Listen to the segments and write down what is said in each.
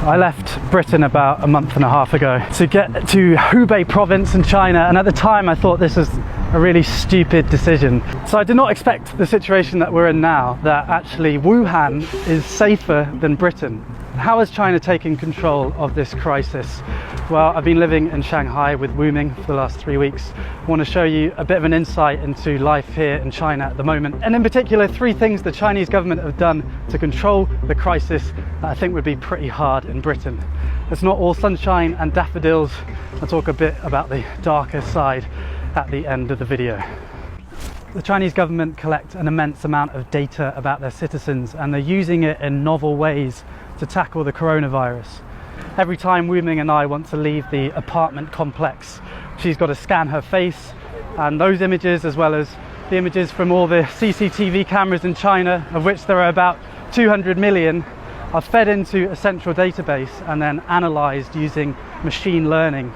I left Britain about a month and a half ago to get to Hubei province in China, and at the time I thought this was a really stupid decision. So I did not expect the situation that we're in now, that actually Wuhan is safer than Britain. How has China taken control of this crisis? Well, I've been living in Shanghai with Wuming for the last 3 weeks. I want to show you a bit of an insight into life here in China at the moment, and in particular 3 things the Chinese government have done to control the crisis that I think would be pretty hard in Britain. It's not all sunshine and daffodils. I'll talk a bit about the darker side at the end of the video. The Chinese government collect an immense amount of data about their citizens, and they're using it in novel ways to tackle the coronavirus. Every time Wuming and I want to leave the apartment complex, she's got to scan her face, and those images, as well as the images from all the CCTV cameras in China, of which there are about 200 million, are fed into a central database and then analysed using machine learning.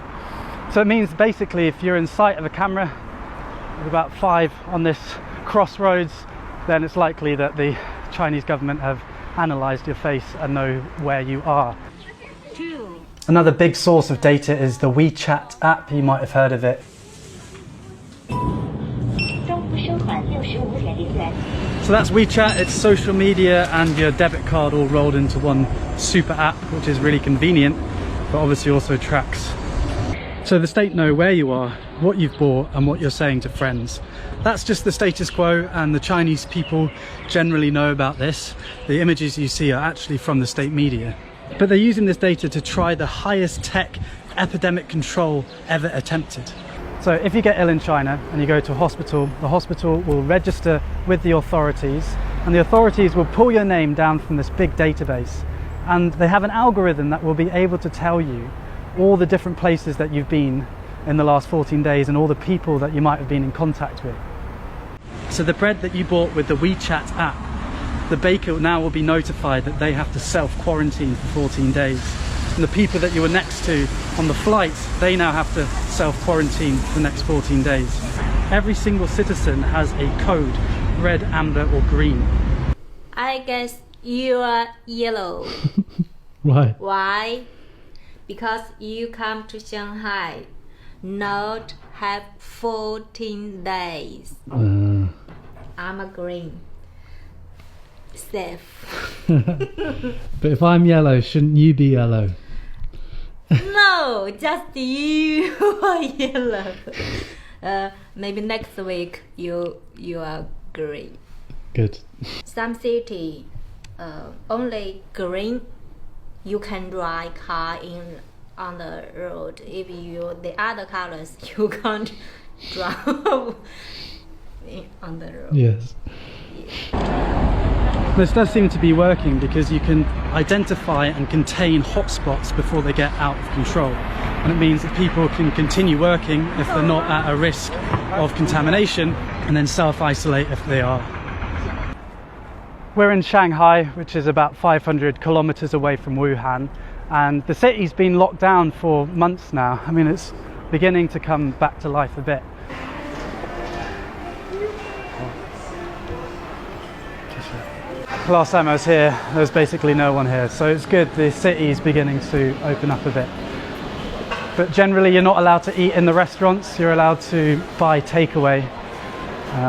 So it means basically if you're in sight of a camera with about 5 on this crossroads, then it's likely that the Chinese government have analysed your face and know where you are. Another big source of data is the WeChat app. You might have heard of it. So that's WeChat. It's social media and your debit card all rolled into one super app, which is really convenient, but obviously also tracks. So the state know where you are, what you've bought, and what you're saying to friends. That's just the status quo, and the Chinese people generally know about this. The images you see are actually from the state media. But they're using this data to try the highest tech epidemic control ever attempted. So if you get ill in China and you go to a hospital, the hospital will register with the authorities, and the authorities will pull your name down from this big database. And they have an algorithm that will be able to tell you all the different places that you've been in the last 14 days and all the people that you might have been in contact with. So the bread that you bought with the WeChat app, the baker now will be notified that they have to self-quarantine for 14 days. And the people that you were next to on the flight, they now have to self-quarantine for the next 14 days. Every single citizen has a code, red, amber or green. I guess you are yellow. Why? Why? Because you come to Shanghai, not have 14 days. I'm a green. Safe. But if I'm yellow, shouldn't you be yellow? No, just you are yellow. Maybe next week you are green. Good. Some city only green. You can drive car on the road. If you the other colors, you can't drive on the road. Yes. This does seem to be working because you can identify and contain hotspots before they get out of control. And it means that people can continue working if they're not at a risk of contamination, and then self-isolate if they are. We're in Shanghai, which is about 500 kilometers away from Wuhan, and the city's been locked down for months now. I mean, it's beginning to come back to life a bit. Last time I was here, there was basically no one here, so it's good the city's beginning to open up a bit. But generally you're not allowed to eat in the restaurants, you're allowed to buy takeaway,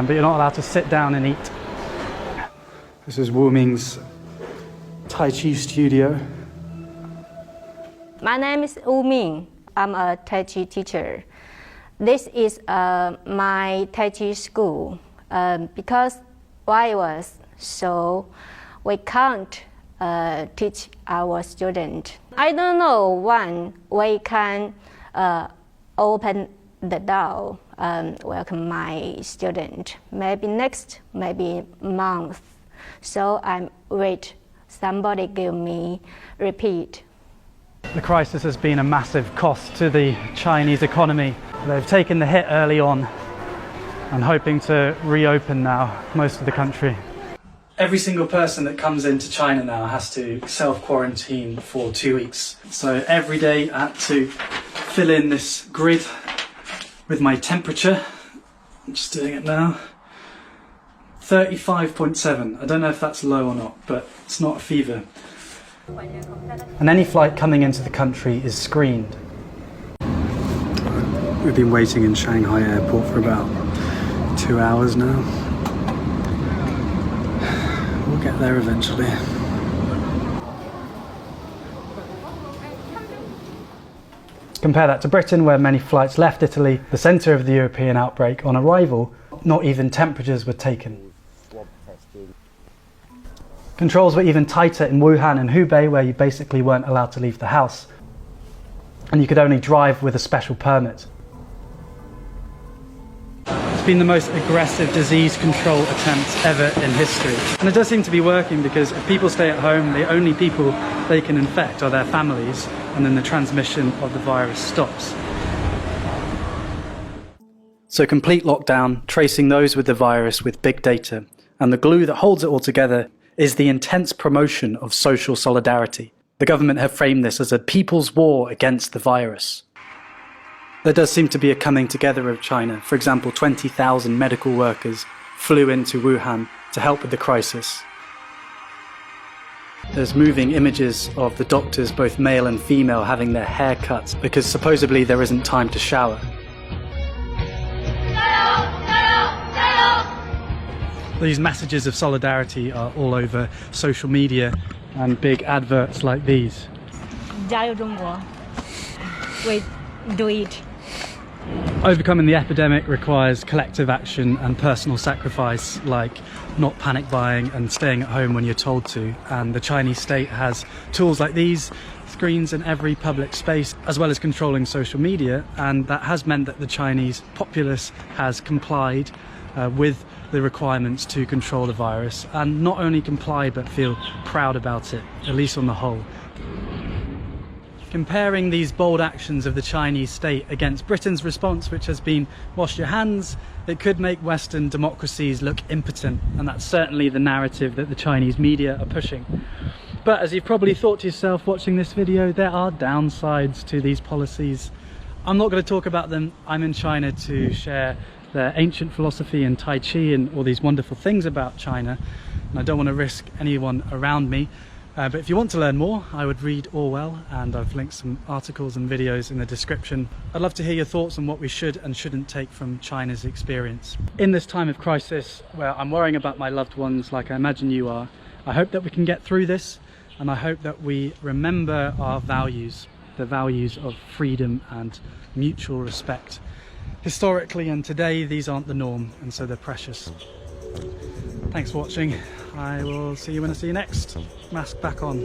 but you're not allowed to sit down and eat. This is Wuming's Tai Chi studio. My name is Wuming. I'm a Tai Chi teacher. This is my Tai Chi school because virus, so we can't teach our student. I don't know when we can open the door welcome my student. Maybe next, maybe month. So I'm wait. Somebody give me repeat. The crisis has been a massive cost to the Chinese economy. They've taken the hit early on and hoping to reopen now most of the country. Every single person that comes into China now has to self-quarantine for 2 weeks. So every day I had to fill in this grid with my temperature. I'm just doing it now. 35.7. I don't know if that's low or not, but it's not a fever. and any flight coming into the country is screened. We've been waiting in Shanghai airport for about 2 hours now. We'll get there eventually. Compare that to Britain, where many flights left Italy, the centre of the European outbreak. On arrival, not even temperatures were taken. Controls were even tighter in Wuhan and Hubei, where you basically weren't allowed to leave the house, and you could only drive with a special permit. It's been the most aggressive disease control attempt ever in history. And it does seem to be working, because if people stay at home, the only people they can infect are their families, and then the transmission of the virus stops. So complete lockdown, tracing those with the virus with big data, and the glue that holds it all together is the intense promotion of social solidarity. The government have framed this as a people's war against the virus. There does seem to be a coming together of China. For example, 20,000 medical workers flew into Wuhan to help with the crisis. There's moving images of the doctors, both male and female, having their hair cut because supposedly there isn't time to shower. These messages of solidarity are all over social media and big adverts like these. 加油中国 We do it. Overcoming the epidemic requires collective action and personal sacrifice, like not panic buying and staying at home when you're told to. And the Chinese state has tools like these, screens in every public space, as well as controlling social media, and that has meant that the Chinese populace has complied with the requirements to control the virus, and not only comply but feel proud about it, at least on the whole. Comparing these bold actions of the Chinese state against Britain's response, which has been wash your hands, it could make Western democracies look impotent, and that's certainly the narrative that the Chinese media are pushing. But as you've probably thought to yourself watching this video, there are downsides to these policies. I'm not going to talk about them. I'm in China to share their ancient philosophy and Tai Chi and all these wonderful things about China, and I don't want to risk anyone around me. But if you want to learn more, I would read Orwell, and I've linked some articles and videos in the description. I'd love to hear your thoughts on what we should and shouldn't take from China's experience. In this time of crisis, where I'm worrying about my loved ones like I imagine you are, I hope that we can get through this, and I hope that we remember our values, the values of freedom and mutual respect. Historically and today, these aren't the norm, and so they're precious. Thanks for watching. I will see you when I see you next. Mask back on.